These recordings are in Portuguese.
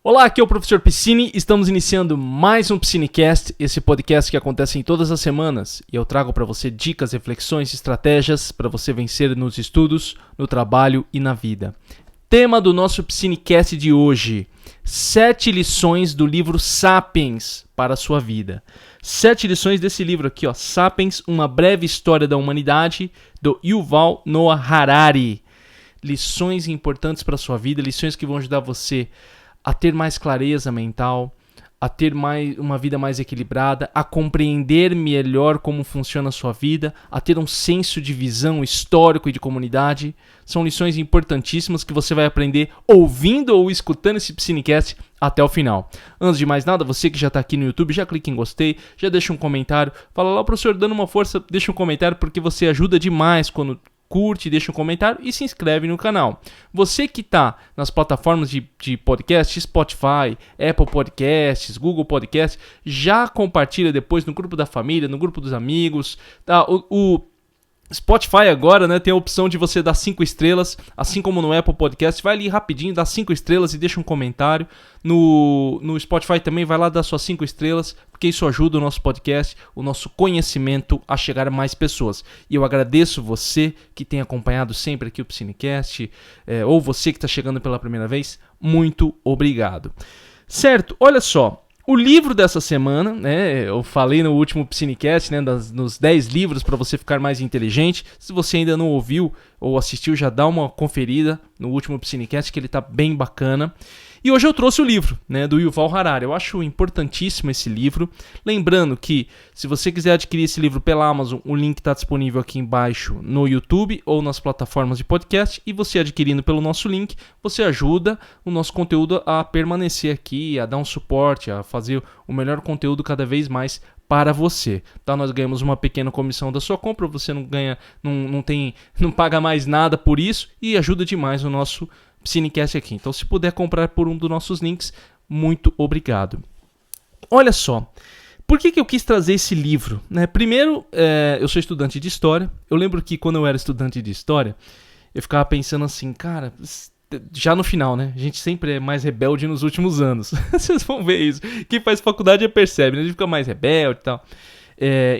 Olá, aqui é o Professor Piscine, estamos iniciando mais um Piscinecast, esse podcast que acontece em todas as semanas e eu trago para você dicas, reflexões, estratégias para você vencer nos estudos, no trabalho e na vida. Tema do nosso Piscinecast de hoje, 7 lições do livro Sapiens para a sua vida. 7 lições desse livro aqui, Sapiens, uma breve história da humanidade, do Yuval Noah Harari. Lições importantes para a sua vida, lições que vão ajudar você a ter mais clareza mental, a ter uma vida mais equilibrada, a compreender melhor como funciona a sua vida, a ter um senso de visão histórico e de comunidade. São lições importantíssimas que você vai aprender ouvindo ou escutando esse Piscinecast até o final. Antes de mais nada, você que já está aqui no YouTube, já clica em gostei, já deixa um comentário. Fala lá, professor, dando uma força, deixa um comentário porque você ajuda demais quando curte, deixa um comentário e se inscreve no canal. Você que está nas plataformas de podcast, Spotify, Apple Podcasts, Google Podcasts, já compartilha depois no grupo da família, no grupo dos amigos. Tá? O Spotify agora, tem a opção de você dar 5 estrelas, assim como no Apple Podcast. Vai ali rapidinho, dá 5 estrelas e deixa um comentário. No Spotify também vai lá dar suas 5 estrelas, porque isso ajuda o nosso podcast, o nosso conhecimento a chegar a mais pessoas. E eu agradeço você que tem acompanhado sempre aqui o Piscinecast, ou você que está chegando pela primeira vez, muito obrigado. Certo, olha só. O livro dessa semana, eu falei no último Piscinecast, nos 10 livros para você ficar mais inteligente. Se você ainda não ouviu ou assistiu, já dá uma conferida no último Piscinecast, que ele está bem bacana. E hoje eu trouxe o livro, do Yuval Harari. Eu acho importantíssimo esse livro. Lembrando que, se você quiser adquirir esse livro pela Amazon, o link está disponível aqui embaixo no YouTube ou nas plataformas de podcast. E você adquirindo pelo nosso link, você ajuda o nosso conteúdo a permanecer aqui, a dar um suporte, a fazer o melhor conteúdo cada vez mais para você. Tá? Nós ganhamos uma pequena comissão da sua compra, você não ganha, não paga mais nada por isso e ajuda demais o nosso Piscinecast aqui. Então, se puder comprar por um dos nossos links, muito obrigado. Olha só, por que eu quis trazer esse livro? Primeiro, eu sou estudante de História. Eu lembro que quando eu era estudante de História, eu ficava pensando assim, cara, já no final, a gente sempre é mais rebelde nos últimos anos. Vocês vão ver isso. Quem faz faculdade já percebe, A gente fica mais rebelde e tal.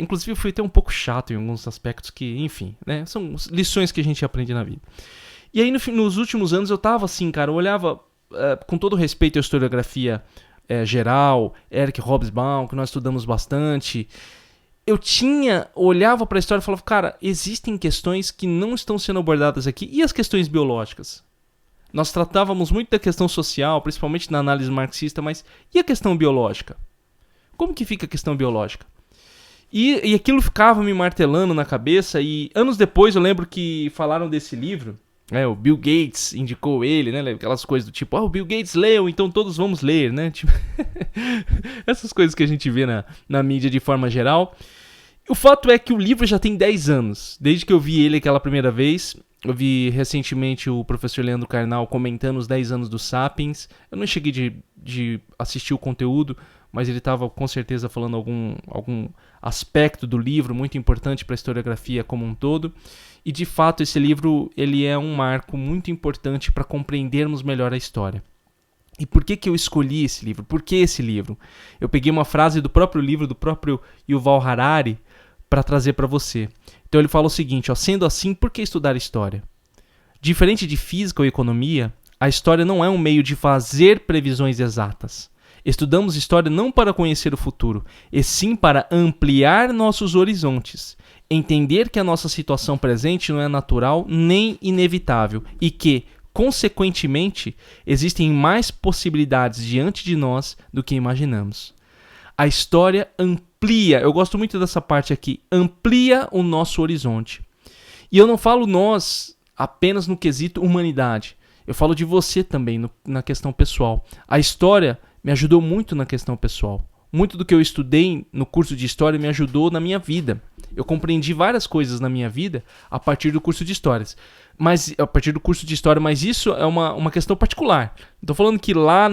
Inclusive, eu fui até um pouco chato em alguns aspectos que, enfim, são lições que a gente aprende na vida. E aí, nos últimos anos, eu tava assim, cara, eu olhava, com todo respeito à historiografia geral, Eric Hobsbawm, que nós estudamos bastante, olhava para a história e falava, cara, existem questões que não estão sendo abordadas aqui, e as questões biológicas? Nós tratávamos muito da questão social, principalmente na análise marxista, mas e a questão biológica? Como que fica a questão biológica? E aquilo ficava me martelando na cabeça, e anos depois eu lembro que falaram desse livro, o Bill Gates indicou ele, aquelas coisas do tipo, o Bill Gates leu, então todos vamos ler, Tipo, essas coisas que a gente vê na mídia de forma geral. O fato é que o livro já tem 10 anos, desde que eu vi ele aquela primeira vez. Eu vi recentemente o professor Leandro Carnal comentando os 10 anos do Sapiens. Eu não cheguei de assistir o conteúdo, mas ele estava com certeza falando algum aspecto do livro muito importante para a historiografia como um todo. E de fato esse livro ele é um marco muito importante para compreendermos melhor a história. E por que eu escolhi esse livro? Por que esse livro? Eu peguei uma frase do próprio livro, do próprio Yuval Harari, para trazer para você. Então ele fala o seguinte, sendo assim, por que estudar história? Diferente de física ou economia, a história não é um meio de fazer previsões exatas. Estudamos história não para conhecer o futuro, e sim para ampliar nossos horizontes. Entender que a nossa situação presente não é natural nem inevitável e que, consequentemente, existem mais possibilidades diante de nós do que imaginamos. A história amplia, eu gosto muito dessa parte aqui, amplia o nosso horizonte. E eu não falo nós apenas no quesito humanidade, eu falo de você também na questão pessoal. A história me ajudou muito na questão pessoal. Muito do que eu estudei no curso de História me ajudou na minha vida. Eu compreendi várias coisas na minha vida a partir do curso de Histórias. Mas isso é uma questão particular. Não estou falando que lá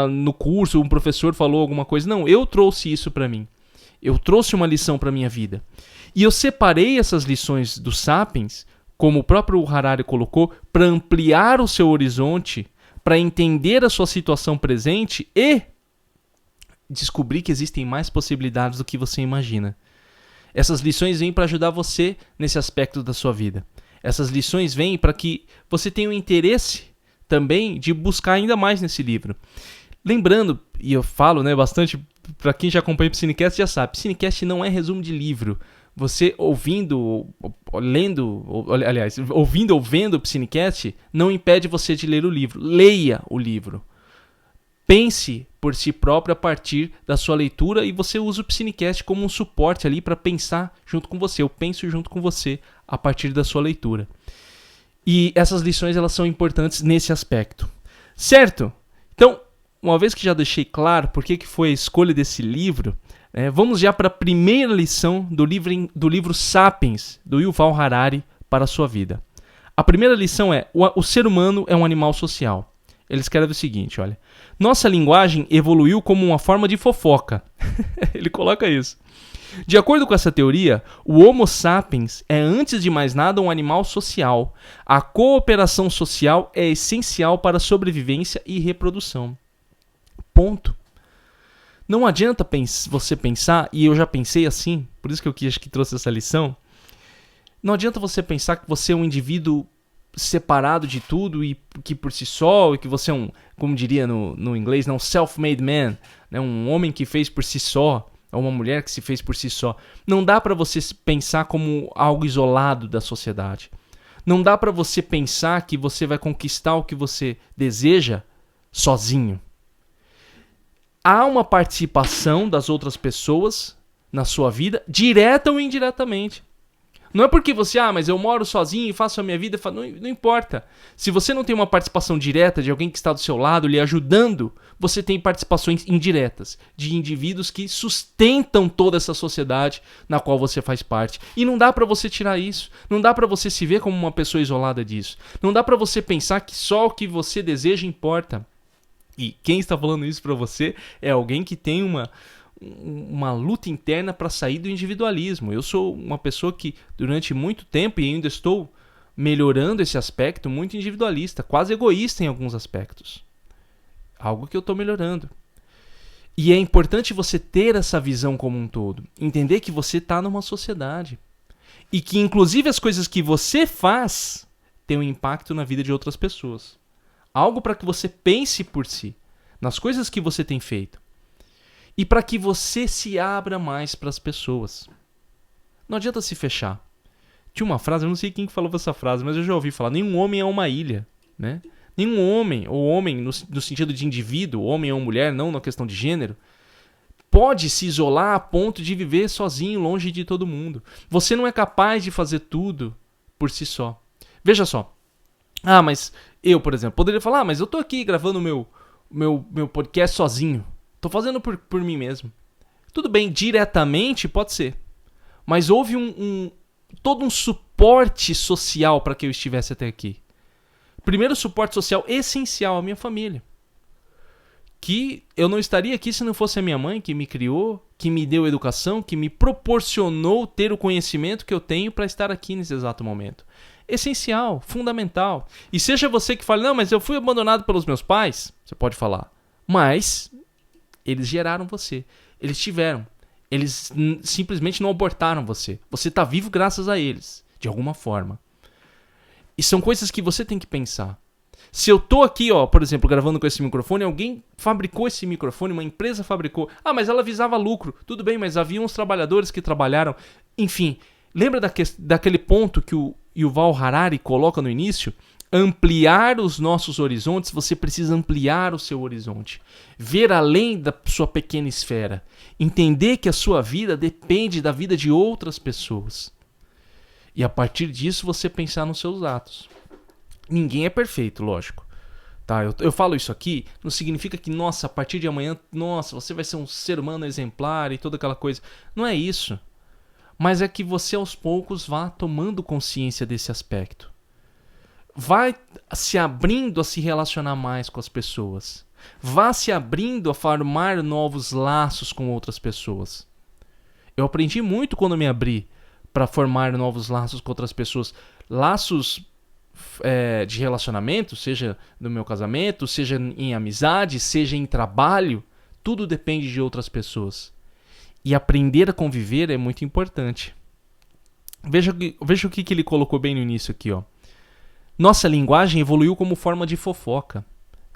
no curso um professor falou alguma coisa. Não, eu trouxe isso para mim. Eu trouxe uma lição para minha vida. E eu separei essas lições do Sapiens, como o próprio Harari colocou, para ampliar o seu horizonte, para entender a sua situação presente e descobrir que existem mais possibilidades do que você imagina. Essas lições vêm para ajudar você nesse aspecto da sua vida. Essas lições vêm para que você tenha um interesse também de buscar ainda mais nesse livro. Lembrando, e eu falo bastante, para quem já acompanha o Psinecast já sabe, Psinecast não é resumo de livro. Você ouvindo, lendo, aliás, ouvindo ou vendo o Psinecast não impede você de ler o livro. Leia o livro. Pense por si próprio a partir da sua leitura e você usa o Psinecast como um suporte ali para pensar junto com você. Eu penso junto com você a partir da sua leitura. E essas lições elas são importantes nesse aspecto. Certo? Então, uma vez que já deixei claro por que foi a escolha desse livro, vamos já para a primeira lição do livro Sapiens, do Yuval Harari, para a sua vida. A primeira lição é: o ser humano é um animal social. Ele escreve o seguinte, olha: nossa linguagem evoluiu como uma forma de fofoca. Ele coloca isso. De acordo com essa teoria, o Homo sapiens é, antes de mais nada, um animal social. A cooperação social é essencial para a sobrevivência e reprodução. Ponto. Não adianta você pensar, e eu já pensei assim, por isso que eu acho que trouxe essa lição, não adianta você pensar que você é um indivíduo separado de tudo e que por si só, e que você é um, como diria no inglês, um self-made man, um homem que fez por si só, ou uma mulher que se fez por si só. Não dá para você pensar como algo isolado da sociedade. Não dá para você pensar que você vai conquistar o que você deseja sozinho. Há uma participação das outras pessoas na sua vida, direta ou indiretamente. Não é porque você, mas eu moro sozinho e faço a minha vida, não importa. Se você não tem uma participação direta de alguém que está do seu lado, lhe ajudando, você tem participações indiretas de indivíduos que sustentam toda essa sociedade na qual você faz parte. E não dá para você tirar isso. Não dá para você se ver como uma pessoa isolada disso. Não dá para você pensar que só o que você deseja importa. E quem está falando isso para você é alguém que tem uma luta interna para sair do individualismo. Eu sou uma pessoa que durante muito tempo, e ainda estou melhorando esse aspecto, muito individualista, quase egoísta em alguns aspectos. Algo que eu estou melhorando. E é importante você ter essa visão como um todo. Entender que você está numa sociedade. E que inclusive as coisas que você faz têm um impacto na vida de outras pessoas. Algo para que você pense por si, nas coisas que você tem feito. E para que você se abra mais para as pessoas. Não adianta se fechar. Tinha uma frase, eu não sei quem falou essa frase, mas eu já ouvi falar: nenhum homem é uma ilha, né? Nenhum homem, ou homem no sentido de indivíduo, homem ou mulher, não na questão de gênero, pode se isolar a ponto de viver sozinho, longe de todo mundo. Você não é capaz de fazer tudo por si só. Veja só. Mas eu, por exemplo, poderia falar: mas eu tô aqui gravando meu podcast sozinho. Tô fazendo por mim mesmo. Tudo bem, diretamente pode ser. Mas houve todo um suporte social para que eu estivesse até aqui. Primeiro suporte social essencial, a minha família. Que eu não estaria aqui se não fosse a minha mãe que me criou, que me deu educação, que me proporcionou ter o conhecimento que eu tenho para estar aqui nesse exato momento. Essencial, fundamental. E seja você que fale: não, mas eu fui abandonado pelos meus pais. Você pode falar. Mas eles geraram você. Eles tiveram. Eles simplesmente não abortaram você. Você está vivo graças a eles, de alguma forma. E são coisas que você tem que pensar. Se eu tô aqui, por exemplo, gravando com esse microfone, alguém fabricou esse microfone, uma empresa fabricou. Mas ela visava lucro. Tudo bem, mas havia uns trabalhadores que trabalharam. Enfim, lembra daquele ponto que o Yuval Harari coloca no início? Ampliar os nossos horizontes, você precisa ampliar o seu horizonte. Ver além da sua pequena esfera. Entender que a sua vida depende da vida de outras pessoas. E a partir disso você pensar nos seus atos. Ninguém é perfeito, lógico. Tá? Eu falo isso aqui, não significa que, a partir de amanhã, você vai ser um ser humano exemplar e toda aquela coisa. Não é isso. Mas é que você aos poucos vá tomando consciência desse aspecto. Vai se abrindo a se relacionar mais com as pessoas. Vá se abrindo a formar novos laços com outras pessoas. Eu aprendi muito quando me abri para formar novos laços com outras pessoas. Laços de relacionamento, seja no meu casamento, seja em amizade, seja em trabalho, tudo depende de outras pessoas. E aprender a conviver é muito importante. Veja o que ele colocou bem no início aqui, ó. Nossa linguagem evoluiu como forma de fofoca.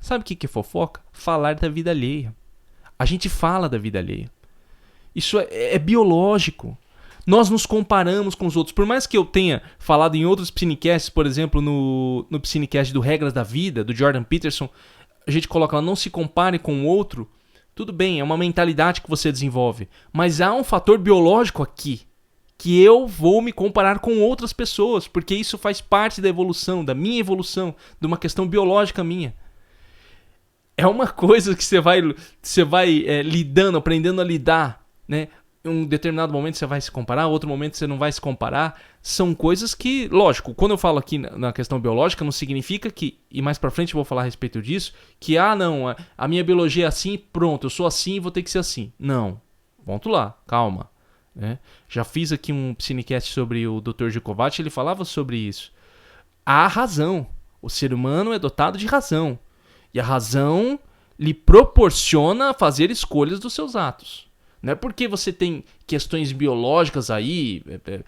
Sabe o que é fofoca? Falar da vida alheia. A gente fala da vida alheia. Isso é biológico. Nós nos comparamos com os outros. Por mais que eu tenha falado em outros Psinecasts, por exemplo, no Psinecast do Regras da Vida, do Jordan Peterson, a gente coloca lá, não se compare com o outro. Tudo bem, é uma mentalidade que você desenvolve. Mas há um fator biológico aqui, que eu vou me comparar com outras pessoas, porque isso faz parte da evolução, da minha evolução, de uma questão biológica minha. É uma coisa que você vai lidando, aprendendo a lidar, né? Em um determinado momento você vai se comparar, outro momento você não vai se comparar. São coisas que, lógico, quando eu falo aqui na questão biológica, não significa que, e mais pra frente eu vou falar a respeito disso, que, não, a minha biologia é assim, pronto, eu sou assim e vou ter que ser assim. Não, ponto lá, calma. Né? Já fiz aqui um Psinecast sobre o Dr. Djokovic, ele falava sobre isso. Há razão, o ser humano é dotado de razão, e a razão lhe proporciona fazer escolhas dos seus atos. Não é porque você tem questões biológicas aí,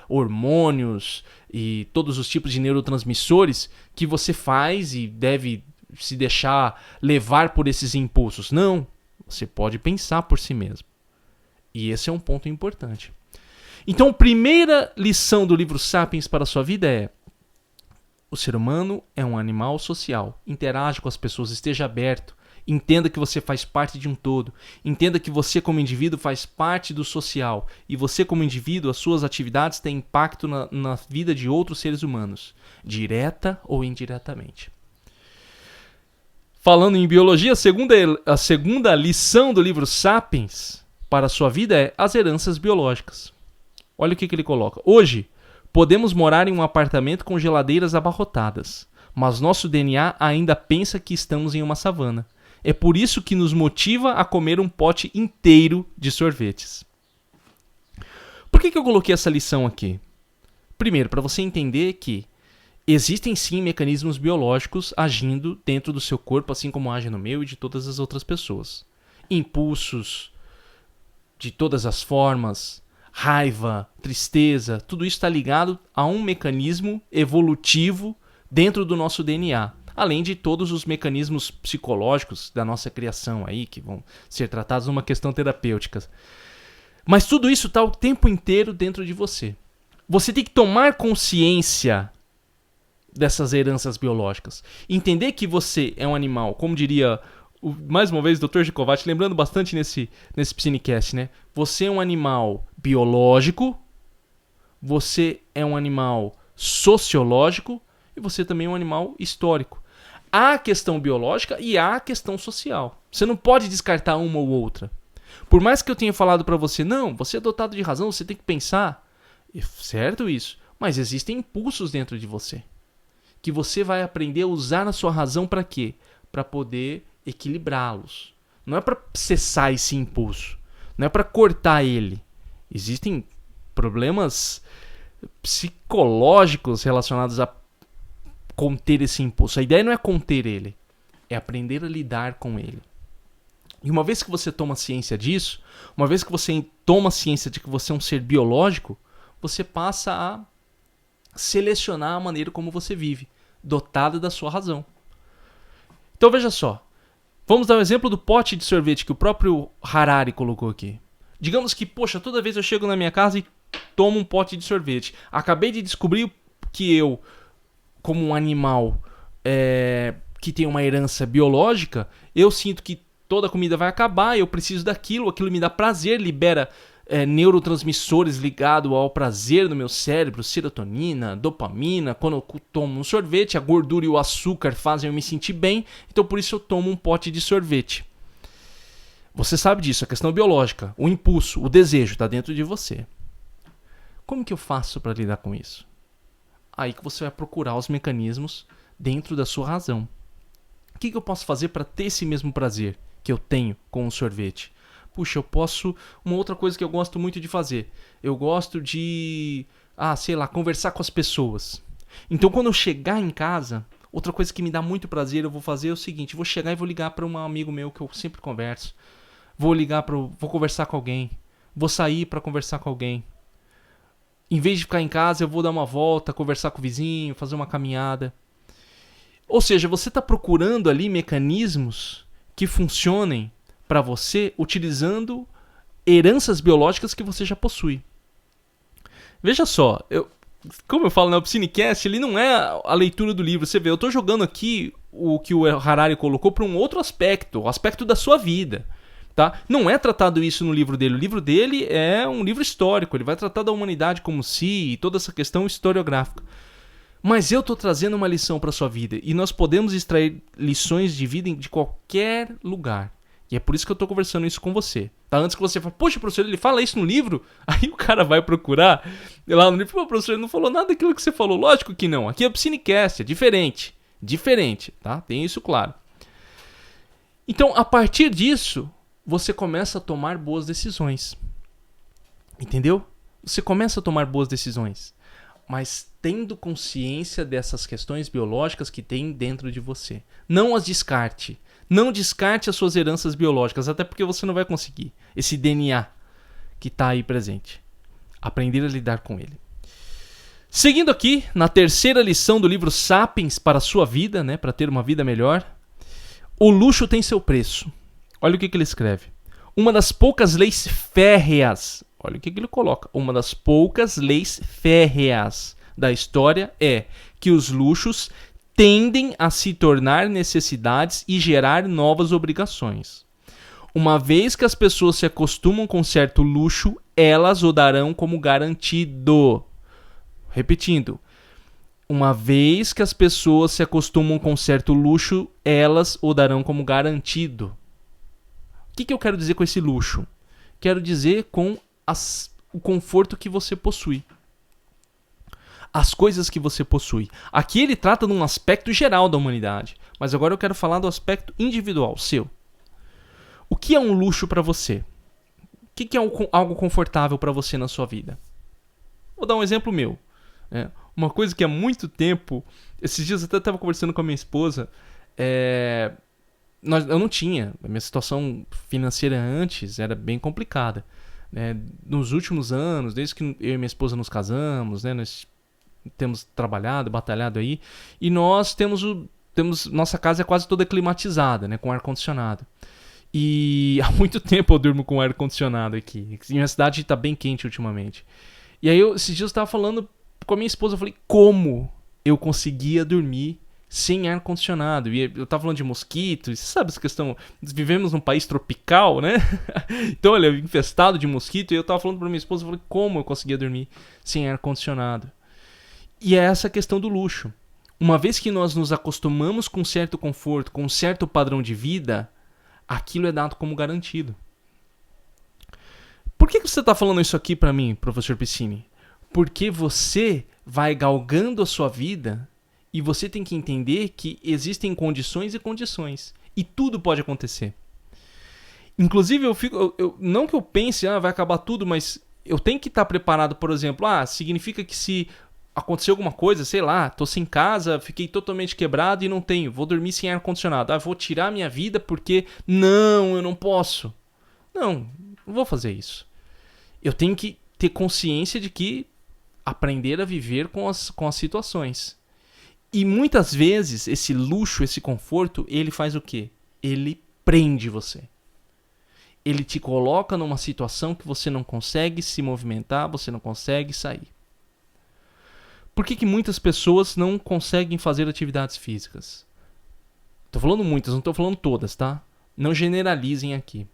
hormônios e todos os tipos de neurotransmissores, que você faz e deve se deixar levar por esses impulsos. Não, você pode pensar por si mesmo. E esse é um ponto importante. Então, a primeira lição do livro Sapiens para a sua vida é: o ser humano é um animal social. Interage com as pessoas, esteja aberto. Entenda que você faz parte de um todo. Entenda que você, como indivíduo, faz parte do social. E você, como indivíduo, as suas atividades têm impacto na vida de outros seres humanos, direta ou indiretamente. Falando em biologia, a segunda lição do livro Sapiens para a sua vida é as heranças biológicas. Olha o que ele coloca. Hoje, podemos morar em um apartamento com geladeiras abarrotadas, mas nosso DNA ainda pensa que estamos em uma savana. É por isso que nos motiva a comer um pote inteiro de sorvetes. Por que eu coloquei essa lição aqui? Primeiro, para você entender que existem sim mecanismos biológicos agindo dentro do seu corpo, assim como age no meu e de todas as outras pessoas. Impulsos de todas as formas, raiva, tristeza, tudo isso está ligado a um mecanismo evolutivo dentro do nosso DNA. Além de todos os mecanismos psicológicos da nossa criação aí, que vão ser tratados numa questão terapêutica. Mas tudo isso está o tempo inteiro dentro de você. Você tem que tomar consciência dessas heranças biológicas. Entender que você é um animal, como diria, mais uma vez, o Dr. Djokovic, lembrando bastante nesse Psinecast, né? Você é um animal biológico, você é um animal sociológico e você também é um animal histórico. Há a questão biológica e há a questão social. Você não pode descartar uma ou outra. Por mais que eu tenha falado para você, não, você é dotado de razão, você tem que pensar. Certo isso, mas existem impulsos dentro de você. Que você vai aprender a usar a sua razão para quê? Para poder equilibrá-los. Não é para cessar esse impulso. Não é para cortar ele. Existem problemas psicológicos relacionados a conter esse impulso. A ideia não é conter ele, é aprender a lidar com ele. E uma vez que você toma ciência disso, uma vez que você toma ciência de que você é um ser biológico, você passa a selecionar a maneira como você vive, dotado da sua razão. Então veja só, vamos dar um exemplo do pote de sorvete que o próprio Harari colocou aqui. Digamos que, poxa, toda vez eu chego na minha casa e tomo um pote de sorvete. Acabei de descobrir que eu, como um animal que tem uma herança biológica, eu sinto que toda a comida vai acabar, eu preciso daquilo, aquilo me dá prazer, libera neurotransmissores ligados ao prazer no meu cérebro, serotonina, dopamina. Quando eu tomo um sorvete, a gordura e o açúcar fazem eu me sentir bem, então por isso eu tomo um pote de sorvete. Você sabe disso, a questão biológica, o impulso, o desejo está dentro de você. Como que eu faço para lidar com isso? Aí que você vai procurar os mecanismos dentro da sua razão. O que eu posso fazer para ter esse mesmo prazer que eu tenho com o sorvete? Puxa, eu posso... Uma outra coisa que eu gosto muito de fazer. Eu gosto de, conversar com as pessoas. Então, quando eu chegar em casa, outra coisa que me dá muito prazer, eu vou fazer é o seguinte: vou chegar e vou ligar para um amigo meu que eu sempre converso. Vou conversar com alguém. Vou sair para conversar com alguém. Em vez de ficar em casa, eu vou dar uma volta, conversar com o vizinho, fazer uma caminhada. Ou seja, você está procurando ali mecanismos que funcionem para você utilizando heranças biológicas que você já possui. Veja só, como eu falo, o Psinecast, ele não é a leitura do livro. Você vê, eu estou jogando aqui o que o Harari colocou para um outro aspecto, o aspecto da sua vida. Tá? Não é tratado isso no livro dele. O livro dele é um livro histórico. Ele vai tratar da humanidade como si e toda essa questão historiográfica. Mas eu estou trazendo uma lição para a sua vida. E nós podemos extrair lições de vida de qualquer lugar. E é por isso que eu estou conversando isso com você. Tá? Antes que você fale, poxa, professor, ele fala isso no livro? Aí o cara vai procurar lá no livro. Pô, professor, ele não falou nada daquilo que você falou. Lógico que não. Aqui é o Psinecast, é diferente. Diferente, tá? Tem isso claro. Então, a partir disso, você começa a tomar boas decisões. Entendeu? Você começa a tomar boas decisões. Mas tendo consciência dessas questões biológicas que tem dentro de você. Não as descarte. Não descarte as suas heranças biológicas, até porque você não vai conseguir. Esse DNA que está aí presente. Aprender a lidar com ele. Seguindo aqui, na terceira lição do livro Sapiens para a sua vida, né, para ter uma vida melhor. O luxo tem seu preço. Olha o que ele escreve. Uma das poucas leis férreas. Olha o que ele coloca. Uma das poucas leis férreas da história é que os luxos tendem a se tornar necessidades e gerar novas obrigações. Uma vez que as pessoas se acostumam com certo luxo, elas o darão como garantido. Repetindo. Uma vez que as pessoas se acostumam com certo luxo, elas o darão como garantido. O que eu quero dizer com esse luxo? Quero dizer com o conforto que você possui. As coisas que você possui. Aqui ele trata de um aspecto geral da humanidade. Mas agora eu quero falar do aspecto individual, seu. O que é um luxo para você? O que é algo confortável para você na sua vida? Vou dar um exemplo meu. Uma coisa que há muito tempo... Esses dias eu até estava conversando com a minha esposa... Eu não tinha. A minha situação financeira antes era bem complicada. Nos últimos anos, desde que eu e minha esposa nos casamos, nós temos trabalhado, batalhado aí, e nós temos nossa casa é quase toda climatizada, com ar-condicionado. E há muito tempo eu durmo com ar-condicionado aqui. E minha cidade está bem quente ultimamente. E aí, esses dias eu estava falando com a minha esposa, eu falei, como eu conseguia dormir sem ar-condicionado? E eu tava falando de mosquitos, você sabe essa questão, vivemos num país tropical, né? Então, olha, infestado de mosquito, e eu tava falando pra minha esposa, eu falei, como eu conseguia dormir sem ar-condicionado? E é essa questão do luxo. Uma vez que nós nos acostumamos com certo conforto, com um certo padrão de vida, aquilo é dado como garantido. Por que você tá falando isso aqui pra mim, professor Piscini? Porque você vai galgando a sua vida e você tem que entender que existem condições e condições. E tudo pode acontecer. Inclusive, não que eu pense, vai acabar tudo, mas eu tenho que estar preparado, por exemplo, significa que se acontecer alguma coisa, sei lá, tô sem casa, fiquei totalmente quebrado e não tenho, vou dormir sem ar-condicionado. Vou tirar minha vida porque, não, eu não posso. Não vou fazer isso. Eu tenho que ter consciência de que aprender a viver com as situações. E muitas vezes esse luxo, esse conforto, ele faz o quê? Ele prende você. Ele te coloca numa situação que você não consegue se movimentar, você não consegue sair. Por que muitas pessoas não conseguem fazer atividades físicas? Estou falando muitas, não estou falando todas, tá? Não generalizem aqui.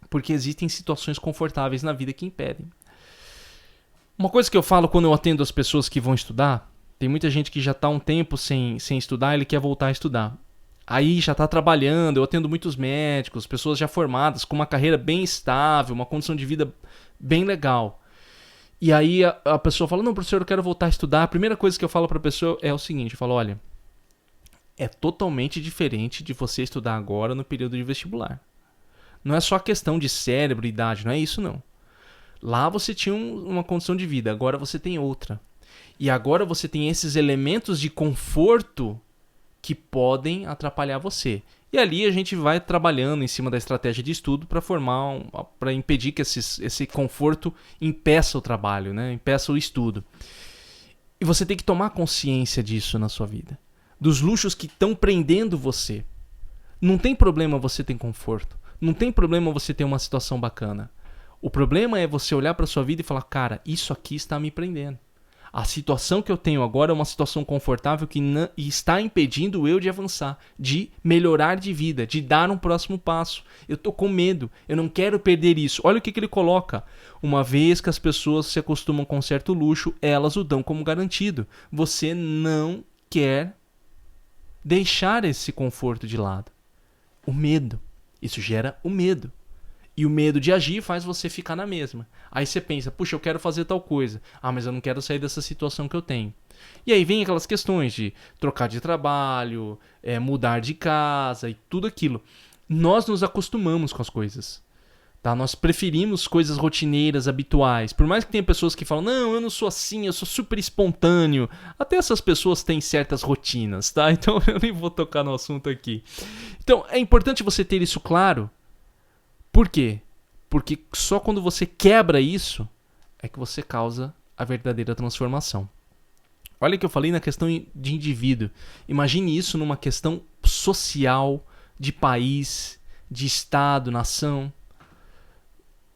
Porque existem situações confortáveis na vida que impedem. Uma coisa que eu falo quando eu atendo as pessoas que vão estudar, tem muita gente que já está há um tempo sem estudar, ele quer voltar a estudar. Aí já está trabalhando, eu atendo muitos médicos, pessoas já formadas, com uma carreira bem estável, uma condição de vida bem legal. E aí a pessoa fala, não, professor, eu quero voltar a estudar. A primeira coisa que eu falo para a pessoa é o seguinte, eu falo, olha, é totalmente diferente de você estudar agora no período de vestibular. Não é só questão de cérebro e idade, não é isso não. Lá você tinha uma condição de vida, agora você tem outra. E agora você tem esses elementos de conforto que podem atrapalhar você. E ali a gente vai trabalhando em cima da estratégia de estudo para impedir que esse conforto impeça o trabalho, né? Impeça o estudo. E você tem que tomar consciência disso na sua vida. Dos luxos que estão prendendo você. Não tem problema você ter conforto. Não tem problema você ter uma situação bacana. O problema é você olhar para sua vida e falar, cara, isso aqui está me prendendo. A situação que eu tenho agora é uma situação confortável que está impedindo eu de avançar, de melhorar de vida, de dar um próximo passo. Eu estou com medo, eu não quero perder isso. Olha o que ele coloca. Uma vez que as pessoas se acostumam com certo luxo, elas o dão como garantido. Você não quer deixar esse conforto de lado. O medo. Isso gera o medo. E o medo de agir faz você ficar na mesma. Aí você pensa, puxa, eu quero fazer tal coisa. Ah, mas eu não quero sair dessa situação que eu tenho. E aí vem aquelas questões de trocar de trabalho, mudar de casa e tudo aquilo. Nós nos acostumamos com as coisas. Tá? Nós preferimos coisas rotineiras, habituais. Por mais que tenha pessoas que falam, não, eu não sou assim, eu sou super espontâneo. Até essas pessoas têm certas rotinas, tá? Então eu nem vou tocar no assunto aqui. Então é importante você ter isso claro. Por quê? Porque só quando você quebra isso é que você causa a verdadeira transformação. Olha o que eu falei na questão de indivíduo. Imagine isso numa questão social, de país, de estado, nação.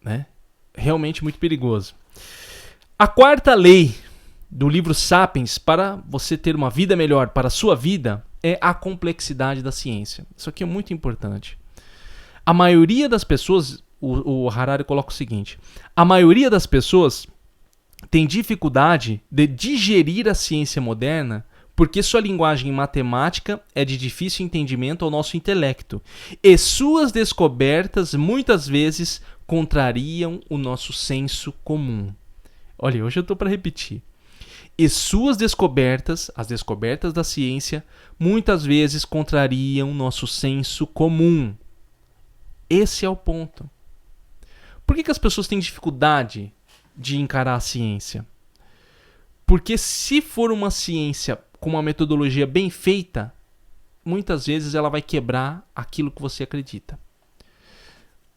Né? Realmente muito perigoso. A quarta lei do livro Sapiens para você ter uma vida melhor para a sua vida é a complexidade da ciência. Isso aqui é muito importante. A maioria das pessoas, o Harari coloca o seguinte, a maioria das pessoas tem dificuldade de digerir a ciência moderna porque sua linguagem matemática é de difícil entendimento ao nosso intelecto e suas descobertas muitas vezes contrariam o nosso senso comum. Olha, hoje eu estou para repetir. E suas descobertas, as descobertas da ciência, muitas vezes contrariam nosso senso comum. Esse é o ponto. Por que as pessoas têm dificuldade de encarar a ciência? Porque se for uma ciência com uma metodologia bem feita, muitas vezes ela vai quebrar aquilo que você acredita.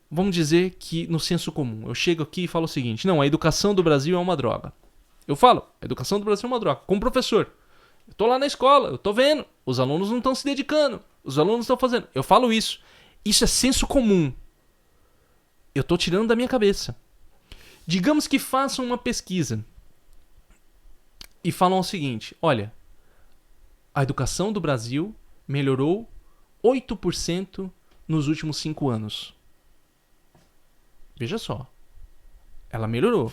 Vamos dizer que no senso comum, eu chego aqui e falo o seguinte, não, a educação do Brasil é uma droga. Eu falo, a educação do Brasil é uma droga, como professor. Eu estou lá na escola, eu estou vendo, os alunos não estão se dedicando, os alunos estão fazendo. Eu falo isso. Isso é senso comum. Eu estou tirando da minha cabeça. Digamos que façam uma pesquisa e falam o seguinte, olha, a educação do Brasil melhorou 8% nos últimos 5 anos. Veja só. Ela melhorou.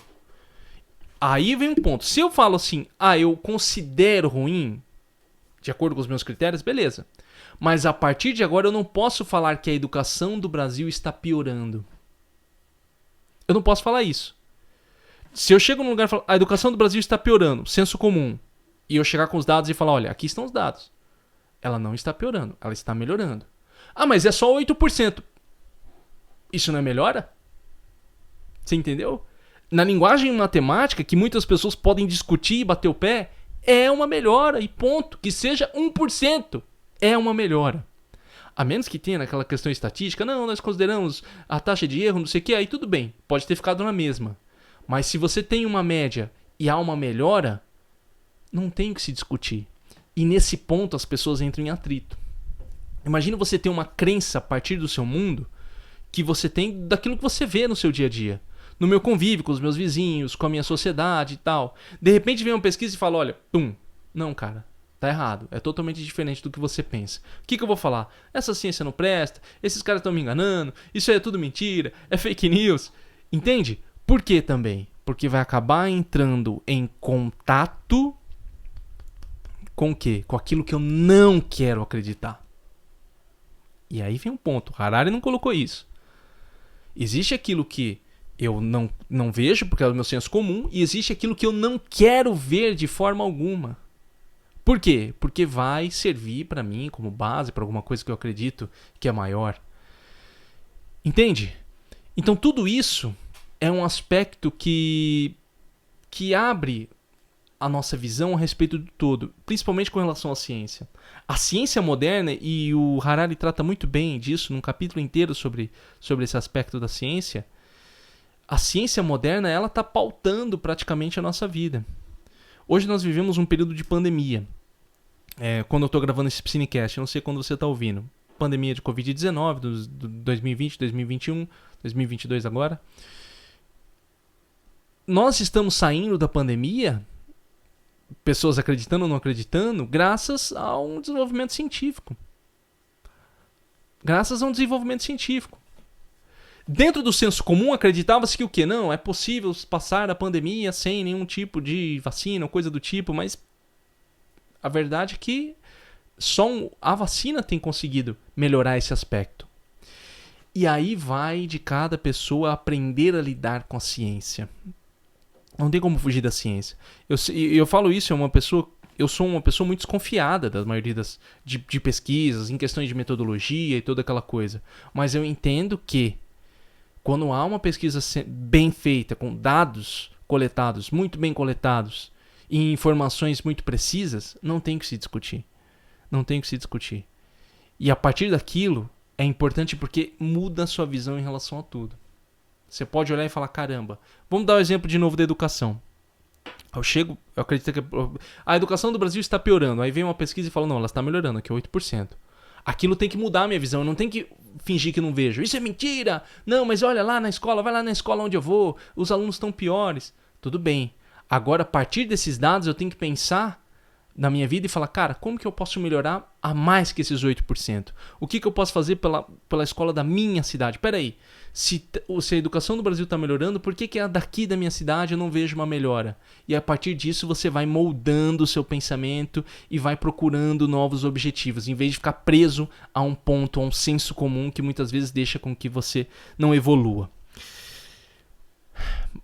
Aí vem um ponto. Se eu falo assim, eu considero ruim, de acordo com os meus critérios, beleza. Mas a partir de agora eu não posso falar que a educação do Brasil está piorando. Eu não posso falar isso. Se eu chego num lugar e falo, a educação do Brasil está piorando, senso comum, e eu chegar com os dados e falar, olha, aqui estão os dados. Ela não está piorando, ela está melhorando. Ah, mas é só 8%. Isso não é melhora? Você entendeu? Na linguagem matemática, que muitas pessoas podem discutir e bater o pé, é uma melhora e ponto. Que seja 1%. É uma melhora. A menos que tenha naquela questão estatística, não, nós consideramos a taxa de erro, não sei o que, aí tudo bem, pode ter ficado na mesma. Mas se você tem uma média e há uma melhora, não tem o que se discutir. E nesse ponto as pessoas entram em atrito. Imagina você ter uma crença a partir do seu mundo que você tem daquilo que você vê no seu dia a dia. No meu convívio com os meus vizinhos, com a minha sociedade e tal. De repente vem uma pesquisa e fala, olha, não, cara. Tá errado, é totalmente diferente do que você pensa. O que eu vou falar? Essa ciência não presta, esses caras estão me enganando, isso aí é tudo mentira, é fake news. Entende? Por que também? Porque vai acabar entrando em contato com o quê? Com aquilo que eu não quero acreditar. E aí vem um ponto, Harari não colocou isso. Existe aquilo que eu não vejo, porque é o meu senso comum, e existe aquilo que eu não quero ver de forma alguma. Por quê? Porque vai servir para mim como base para alguma coisa que eu acredito que é maior. Entende? Então tudo isso é um aspecto que abre a nossa visão a respeito do todo, principalmente com relação à ciência. A ciência moderna, e o Harari trata muito bem disso num capítulo inteiro sobre esse aspecto da ciência, a ciência moderna ela está pautando praticamente a nossa vida. Hoje nós vivemos um período de pandemia. Quando eu estou gravando esse Psinecast, eu não sei quando você está ouvindo. Pandemia de Covid-19, do 2020, 2021, 2022 agora. Nós estamos saindo da pandemia, pessoas acreditando ou não acreditando, graças a um desenvolvimento científico. Graças a um desenvolvimento científico. Dentro do senso comum, acreditava-se que o quê? Não, é possível passar a pandemia sem nenhum tipo de vacina ou coisa do tipo, mas a verdade é que só a vacina tem conseguido melhorar esse aspecto. E aí vai de cada pessoa aprender a lidar com a ciência. Não tem como fugir da ciência. Eu falo isso, eu sou uma pessoa muito desconfiada da maioria de pesquisas, em questões de metodologia e toda aquela coisa. Mas eu entendo que quando há uma pesquisa bem feita, com dados coletados, muito bem coletados, e informações muito precisas, não tem que se discutir. Não tem que se discutir. E a partir daquilo, é importante porque muda a sua visão em relação a tudo. Você pode olhar e falar, caramba, vamos dar o exemplo de novo da educação. Eu acredito que a educação do Brasil está piorando. Aí vem uma pesquisa e fala, não, ela está melhorando, aqui é 8%. Aquilo tem que mudar a minha visão, eu não tenho que fingir que não vejo. Isso é mentira! Não, mas olha lá na escola, vai lá na escola onde eu vou, os alunos estão piores. Tudo bem. Agora, a partir desses dados, eu tenho que pensar na minha vida e falar, cara, como que eu posso melhorar a mais que esses 8%? O que eu posso fazer pela escola da minha cidade? Peraí, se a educação do Brasil está melhorando, por que a daqui da minha cidade eu não vejo uma melhora? E a partir disso você vai moldando o seu pensamento e vai procurando novos objetivos, em vez de ficar preso a um ponto, a um senso comum que muitas vezes deixa com que você não evolua.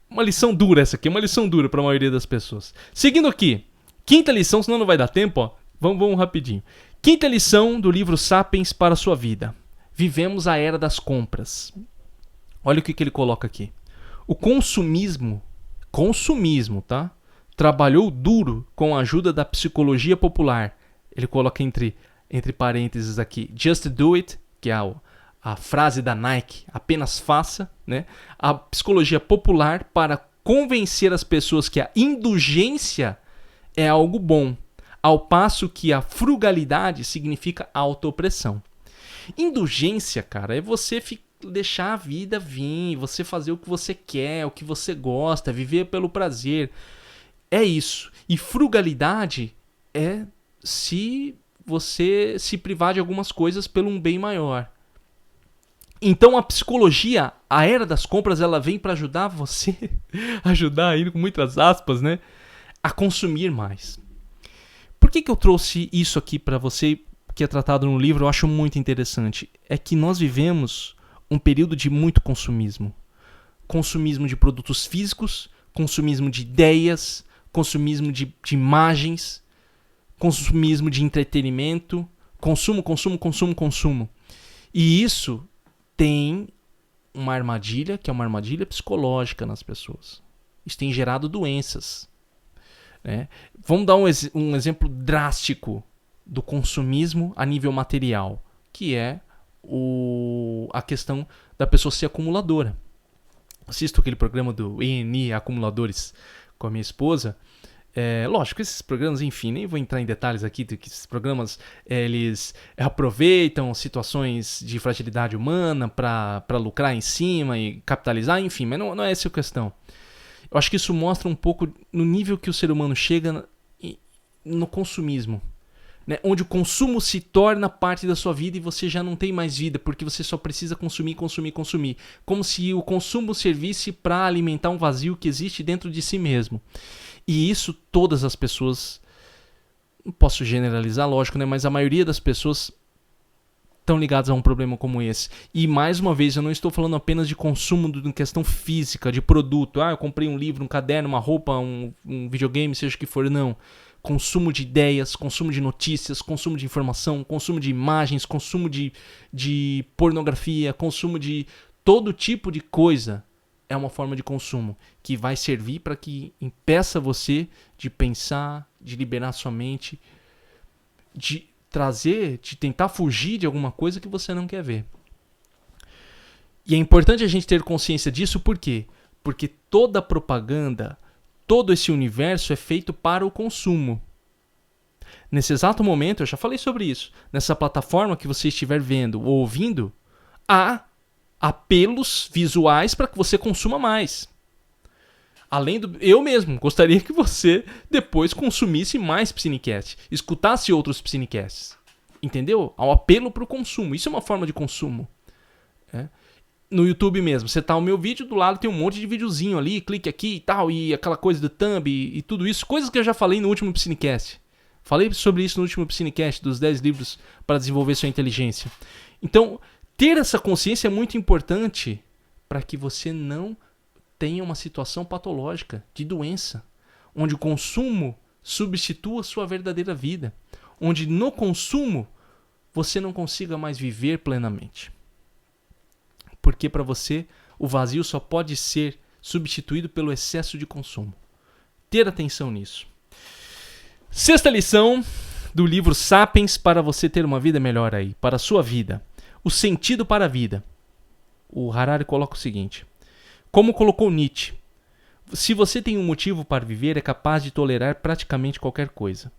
Uma lição dura essa aqui, uma lição dura para a maioria das pessoas. Seguindo aqui, quinta lição, senão não vai dar tempo, ó. Vamos rapidinho. Quinta lição do livro Sapiens para a sua vida. Vivemos a era das compras. Olha o que ele coloca aqui. O consumismo, tá? Trabalhou duro com a ajuda da psicologia popular. Ele coloca entre parênteses aqui, just do it, que é a frase da Nike, apenas faça, né? A psicologia popular para convencer as pessoas que a indulgência é algo bom, ao passo que a frugalidade significa autoopressão. Indulgência, cara, é você deixar a vida vir, você fazer o que você quer, o que você gosta, viver pelo prazer. É isso. E frugalidade é se você se privar de algumas coisas pelo um bem maior. Então a psicologia, a era das compras, ela vem para ajudar você, ajudar aí com muitas aspas, né, a consumir mais. Por que eu trouxe isso aqui para você, que é tratado no livro? Eu acho muito interessante. É que nós vivemos um período de muito consumismo. Consumismo de produtos físicos, consumismo de ideias, consumismo de imagens, consumismo de entretenimento, consumo. E isso tem uma armadilha, que é uma armadilha psicológica nas pessoas. Isso tem gerado doenças. Né? Vamos dar um exemplo drástico do consumismo a nível material, que é a questão da pessoa ser acumuladora. Assisto aquele programa do ENI Acumuladores com a minha esposa. Lógico, esses programas, enfim, nem vou entrar em detalhes aqui, que esses programas eles aproveitam situações de fragilidade humana para lucrar em cima e capitalizar, enfim, mas não é essa a questão. Eu acho que isso mostra um pouco no nível que o ser humano chega no consumismo, né? Onde o consumo se torna parte da sua vida e você já não tem mais vida, porque você só precisa consumir. Como se o consumo servisse para alimentar um vazio que existe dentro de si mesmo. E isso todas as pessoas, não posso generalizar, lógico, né? Mas a maioria das pessoas estão ligadas a um problema como esse. E mais uma vez, eu não estou falando apenas de consumo em questão física, de produto. Eu comprei um livro, um caderno, uma roupa, um videogame, seja o que for. Não. Consumo de ideias, consumo de notícias, consumo de informação, consumo de imagens, consumo de pornografia, consumo de todo tipo de coisa é uma forma de consumo que vai servir para que impeça você de pensar, de liberar sua mente, de tentar fugir de alguma coisa que você não quer ver. E é importante a gente ter consciência disso, por quê? Porque toda propaganda, todo esse universo é feito para o consumo. Nesse exato momento, eu já falei sobre isso, nessa plataforma que você estiver vendo ou ouvindo, há apelos visuais para que você consuma mais. Eu mesmo gostaria que você depois consumisse mais Psinecast, escutasse outros Psinecasts. Entendeu? Há um apelo para o consumo. Isso é uma forma de consumo. No YouTube mesmo, você tá o meu vídeo, do lado tem um monte de videozinho ali, clique aqui e tal, e aquela coisa do thumb e tudo isso, coisas que eu já falei no último Psinecast. Falei sobre isso no último Psinecast, dos 10 livros para desenvolver sua inteligência. Então, ter essa consciência é muito importante para que você não tenha uma situação patológica de doença, onde o consumo substitua a sua verdadeira vida, onde no consumo você não consiga mais viver plenamente. Porque para você o vazio só pode ser substituído pelo excesso de consumo. Ter atenção nisso. 6ª lição do livro Sapiens para você ter uma vida melhor aí, para a sua vida. O sentido para a vida. O Harari coloca o seguinte: como colocou Nietzsche, se você tem um motivo para viver, é capaz de tolerar praticamente qualquer coisa.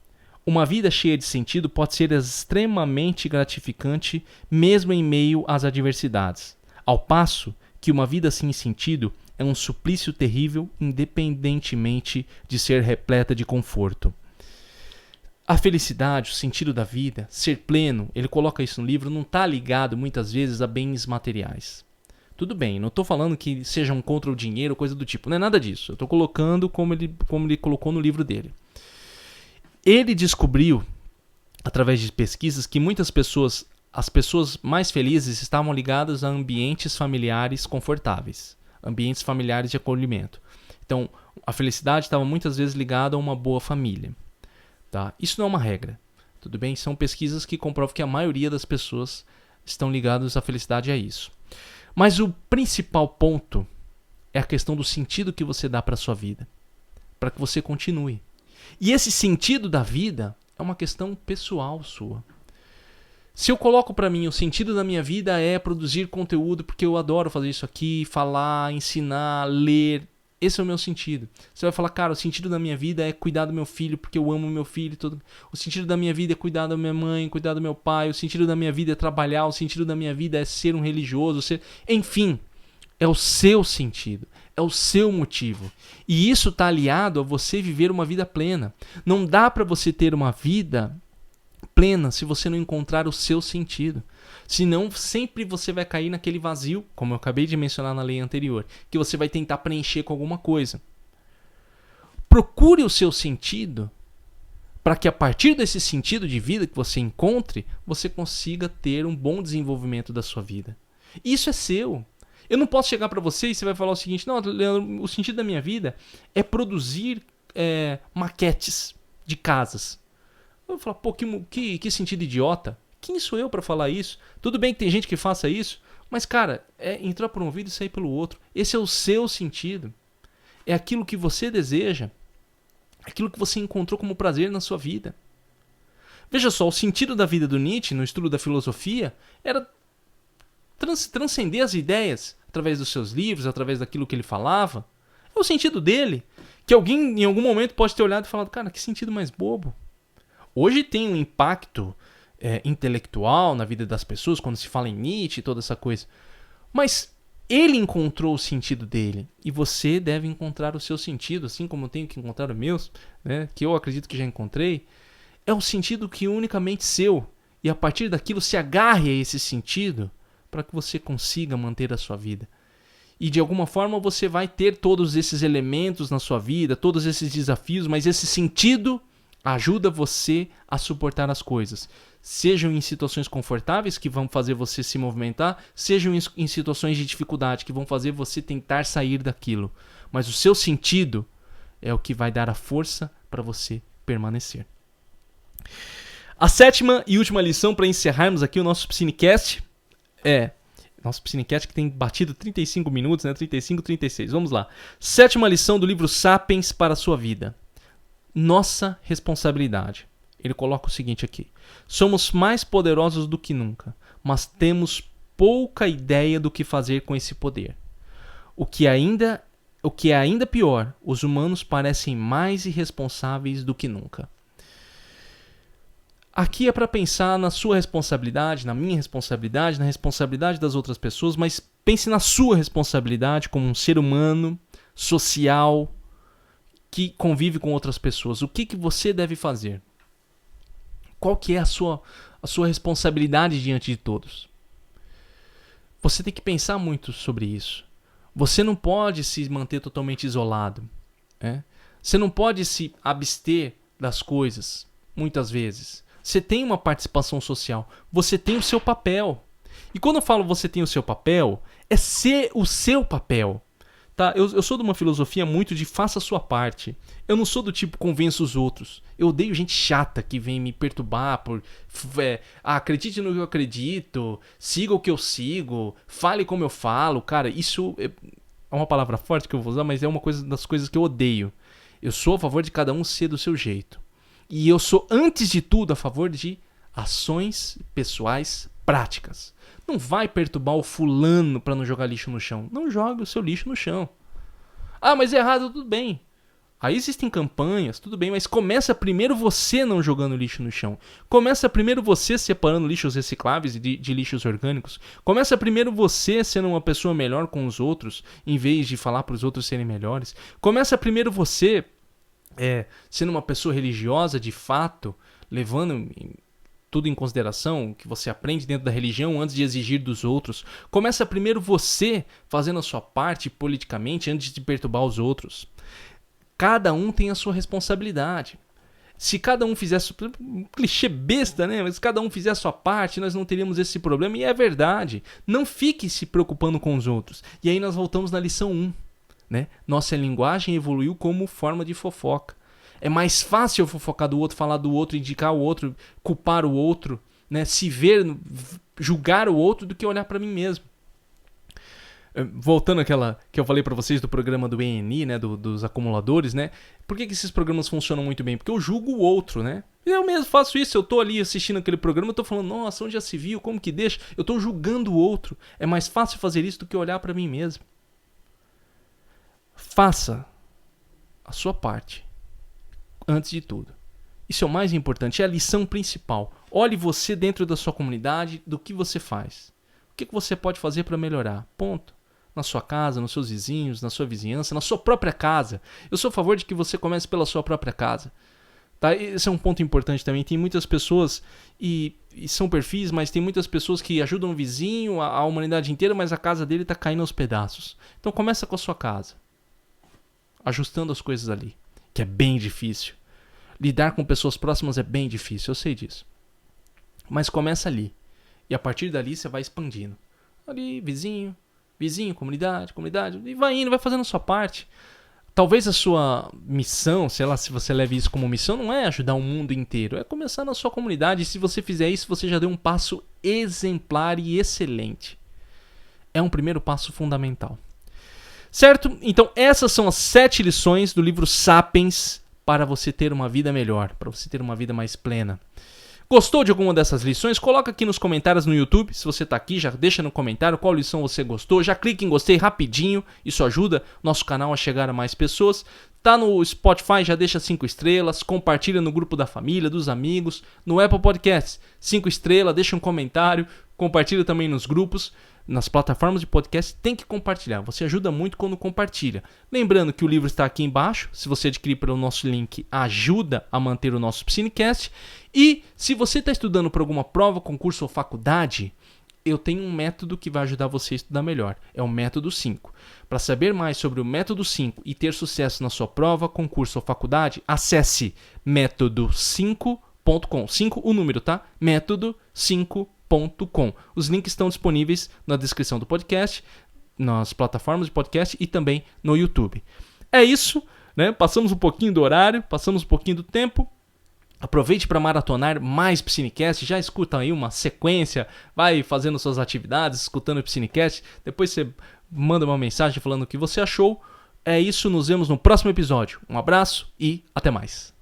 Uma vida cheia de sentido pode ser extremamente gratificante, mesmo em meio às adversidades. Ao passo que uma vida sem sentido é um suplício terrível, independentemente de ser repleta de conforto. A felicidade, o sentido da vida, ser pleno, ele coloca isso no livro, não está ligado muitas vezes a bens materiais. Tudo bem, não estou falando que sejam contra o dinheiro, coisa do tipo, não é nada disso. Eu estou colocando como ele colocou no livro dele. Ele descobriu, através de pesquisas, que muitas pessoas, as pessoas mais felizes estavam ligadas a ambientes familiares confortáveis, ambientes familiares de acolhimento. Então, a felicidade estava muitas vezes ligada a uma boa família. Tá? Isso não é uma regra, tudo bem? São pesquisas que comprovam que a maioria das pessoas estão ligadas à felicidade a isso. Mas o principal ponto é a questão do sentido que você dá para a sua vida, para que você continue. E esse sentido da vida é uma questão pessoal sua. Se eu coloco para mim o sentido da minha vida é produzir conteúdo porque eu adoro fazer isso aqui, falar, ensinar, ler, esse é o meu sentido. Você vai falar, cara, o sentido da minha vida é cuidar do meu filho porque eu amo meu filho. O sentido da minha vida é cuidar da minha mãe, cuidar do meu pai. O sentido da minha vida é trabalhar. O sentido da minha vida é ser um religioso. Enfim, é o seu sentido, é o seu motivo. E isso está aliado a você viver uma vida plena. Não dá para você ter uma vida plena se você não encontrar o seu sentido. Senão sempre você vai cair naquele vazio, como eu acabei de mencionar na lei anterior, que você vai tentar preencher com alguma coisa. Procure o seu sentido para que a partir desse sentido de vida que você encontre, você consiga ter um bom desenvolvimento da sua vida. Isso é seu. Eu não posso chegar para você e você vai falar o seguinte: não, Leandro, o sentido da minha vida é produzir maquetes de casas. Eu vou falar, pô, que sentido idiota. Quem sou eu para falar isso? Tudo bem que tem gente que faça isso, mas, cara, é entrar por um ouvido e sair pelo outro. Esse é o seu sentido. É aquilo que você deseja, aquilo que você encontrou como prazer na sua vida. Veja só, o sentido da vida do Nietzsche, no estudo da filosofia, era transcender as ideias através dos seus livros, através daquilo que ele falava. É o sentido dele, que alguém em algum momento pode ter olhado e falado, cara, que sentido mais bobo. Hoje tem um impacto intelectual na vida das pessoas, quando se fala em Nietzsche e toda essa coisa. Mas ele encontrou o sentido dele, e você deve encontrar o seu sentido, assim como eu tenho que encontrar o meu, né, que eu acredito que já encontrei. É um sentido que é unicamente seu, e a partir daquilo se agarre a esse sentido para que você consiga manter a sua vida. E de alguma forma você vai ter todos esses elementos na sua vida, todos esses desafios, mas esse sentido ajuda você a suportar as coisas. Sejam em situações confortáveis que vão fazer você se movimentar, sejam em situações de dificuldade que vão fazer você tentar sair daquilo. Mas o seu sentido é o que vai dar a força para você permanecer. A 7ª e última lição para encerrarmos aqui o nosso Psinecast é: Nosso Piscinecast que tem batido 35 minutos, né? 35, 36. Vamos lá. 7ª lição do livro Sapiens para a sua vida. Nossa responsabilidade. Ele coloca o seguinte aqui. Somos mais poderosos do que nunca, mas temos pouca ideia do que fazer com esse poder. O que é ainda pior, os humanos parecem mais irresponsáveis do que nunca. Aqui é para pensar na sua responsabilidade, na minha responsabilidade, na responsabilidade das outras pessoas, mas pense na sua responsabilidade como um ser humano, social, que convive com outras pessoas. O que você deve fazer? Qual que é a sua responsabilidade diante de todos? Você tem que pensar muito sobre isso. Você não pode se manter totalmente isolado. Você não pode se abster das coisas, muitas vezes. Você tem uma participação social. Você tem o seu papel. E quando eu falo você tem o seu papel, é ser o seu papel. Tá? Eu sou de uma filosofia muito de faça a sua parte. Eu não sou do tipo convença os outros. Eu odeio gente chata que vem me perturbar por... acredite no que eu acredito, siga o que eu sigo, fale como eu falo. Cara, isso é uma palavra forte que eu vou usar, mas é uma das coisas que eu odeio. Eu sou a favor de cada um ser do seu jeito. E eu sou, antes de tudo, a favor de ações pessoais práticas. Não vai perturbar o fulano para não jogar lixo no chão. Não jogue o seu lixo no chão. Ah, mas é errado, tudo bem. Aí existem campanhas, tudo bem, mas começa primeiro você não jogando lixo no chão. Começa primeiro você separando lixos recicláveis de lixos orgânicos. Começa primeiro você sendo uma pessoa melhor com os outros, em vez de falar para os outros serem melhores. Começa primeiro você... sendo uma pessoa religiosa de fato, levando tudo em consideração, que você aprende dentro da religião antes de exigir dos outros. Começa primeiro você fazendo a sua parte politicamente antes de perturbar os outros. Cada um tem a sua responsabilidade. Se cada um fizesse... Um clichê besta, né? Mas se cada um fizesse a sua parte, nós não teríamos esse problema. E é verdade. Não fique se preocupando com os outros. E aí nós voltamos na lição 1. Né? Nossa linguagem evoluiu como forma de fofoca. É mais fácil eu fofocar do outro, falar do outro, indicar o outro, culpar o outro, né? Se ver, julgar o outro do que olhar para mim mesmo. Voltando àquela que eu falei para vocês do programa do ENI, né? Dos acumuladores, né? Por que esses programas funcionam muito bem? Porque eu julgo o outro, né? Eu mesmo faço isso, eu tô ali assistindo aquele programa, eu tô falando, nossa, onde já se viu, como que deixa? Eu tô julgando o outro. É mais fácil fazer isso do que olhar para mim mesmo. Faça a sua parte, antes de tudo. Isso é o mais importante, é a lição principal. Olhe você dentro da sua comunidade, do que você faz. O que você pode fazer para melhorar? Ponto. Na sua casa, nos seus vizinhos, na sua vizinhança, na sua própria casa. Eu sou a favor de que você comece pela sua própria casa. Tá? Esse é um ponto importante também. Tem muitas pessoas, e são perfis, mas tem muitas pessoas que ajudam o vizinho, a humanidade inteira, mas a casa dele está caindo aos pedaços. Então começa com a sua casa. Ajustando as coisas ali, que é bem difícil. Lidar com pessoas próximas é bem difícil, eu sei disso. Mas começa ali. E a partir dali você vai expandindo. Ali, vizinho, comunidade, e vai indo, vai fazendo a sua parte. Talvez a sua missão, sei lá, se você leva isso como missão, não é ajudar o mundo inteiro. É começar na sua comunidade. E se você fizer isso, você já deu um passo exemplar e excelente. É um primeiro passo fundamental. Certo? Então essas são as 7 lições do livro Sapiens para você ter uma vida melhor, para você ter uma vida mais plena. Gostou de alguma dessas lições? Coloca aqui nos comentários no YouTube. Se você está aqui, já deixa no comentário qual lição você gostou. Já clica em gostei rapidinho. Isso ajuda nosso canal a chegar a mais pessoas. Tá no Spotify, já deixa 5 estrelas. Compartilha no grupo da família, dos amigos. No Apple Podcasts, 5 estrelas. Deixa um comentário. Compartilha também nos grupos. Nas plataformas de podcast, tem que compartilhar. Você ajuda muito quando compartilha. Lembrando que o livro está aqui embaixo. Se você adquirir pelo nosso link, ajuda a manter o nosso Piscinecast. E se você está estudando para alguma prova, concurso ou faculdade, eu tenho um método que vai ajudar você a estudar melhor. É o método 5. Para saber mais sobre o método 5 e ter sucesso na sua prova, concurso ou faculdade, acesse método5.com. 5 o número, tá? Método5.com. Os links estão disponíveis na descrição do podcast, nas plataformas de podcast e também no YouTube. É isso, né? Passamos um pouquinho do horário, passamos um pouquinho do tempo. Aproveite para maratonar mais Piscinecast, já escuta aí uma sequência, vai fazendo suas atividades, escutando o Piscinecast, depois você manda uma mensagem falando o que você achou. É isso, nos vemos no próximo episódio. Um abraço e até mais.